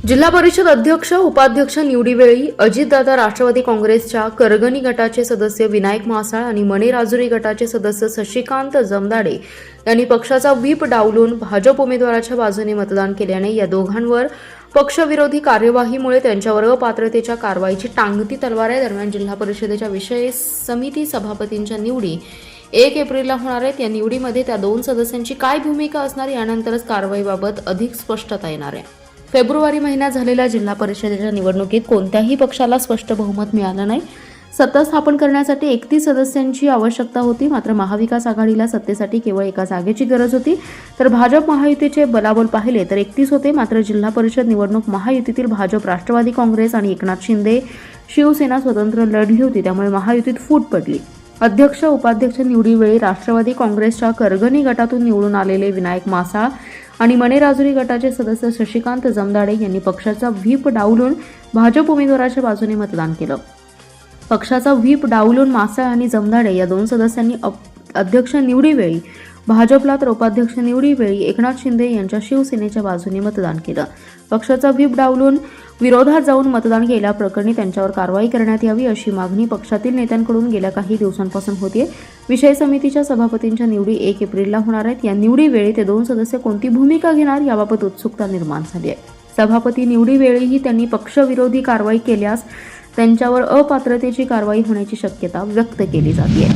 जिल्हा परिषद अध्यक्ष उपाध्यक्ष निवडीवेळी अजितदादा राष्ट्रवादी काँग्रेसच्या करगणी गटाचे सदस्य विनायक मासाळ आणि मणे राजुरी गटाचे सदस्य शशिकांत जमदाडे यांनी पक्षाचा व्हीप डावलून भाजप उमेदवाराच्या बाजूने मतदान केल्याने या दोघांवर पक्षविरोधी कार्यवाहीमुळे त्यांच्यावर अपात्रतेच्या कारवाईची टांगती तलवार आहे। दरम्यान जिल्हा परिषदेच्या विषय समिती सभापतींच्या निवडी 1 एप्रिलला होणार आहेत। या निवडीमध्ये त्या दोन सदस्यांची काय भूमिका असणार यानंतरच कारवाईबाबत अधिक स्पष्टता येणार आहे। फेब्रुवारी महिन्यात झालेल्या जिल्हा परिषदेच्या निवडणुकीत कोणत्याही पक्षाला स्पष्ट बहुमत मिळालं नाही। सत्ता स्थापन करण्यासाठी 31 सदस्यांची आवश्यकता होती, मात्र महाविकास आघाडीला सत्तेसाठी केवळ एका जागेची गरज होती, तर भाजप महायुतीचे बलाबल पाहिले तर 31 होते। मात्र जिल्हा परिषद निवडणूक महायुतीतील भाजप, राष्ट्रवादी काँग्रेस आणि एकनाथ शिंदे शिवसेना स्वतंत्र लढली होती, त्यामुळे महायुतीत फूट पडली। अध्यक्ष उपाध्यक्ष निवडीवेळी राष्ट्रवादी काँग्रेसच्या करगणी गटातून निवडून आलेले विनायक मासाळ आणि मणे राजुरी गटाचे सदस्य शशिकांत जमदाडे यांनी पक्षाचा व्हीप डावलून भाजप उमेदवाराच्या बाजूने मतदान केलं। पक्षाचा व्हीप डावलून मासाळ आणि जमदाडे या दोन सदस्यांनी अध्यक्ष निवडीवेळी भाजपला तर उपाध्यक्ष निवडीवेळी एकनाथ शिंदे यांच्या शिवसेनेच्या बाजूने मतदान केलं। पक्षाचा व्हीप डावलून विरोधात जाऊन मतदान केल्याप्रकरणी त्यांच्यावर कारवाई करण्यात यावी अशी मागणी पक्षातील नेत्यांकडून गेल्या काही दिवसांपासून होतीये। विषय समितीच्या सभापतींच्या निवडी 1 एप्रिलला होणार आहेत। या निवडीवेळी ते दोन सदस्य कोणती भूमिका घेणार याबाबत उत्सुकता निर्माण झाली आहे। सभापती निवडीवेळीही त्यांनी पक्षविरोधी कारवाई केल्यास त्यांच्यावर अपात्रतेची कारवाई होण्याची शक्यता व्यक्त केली जाते।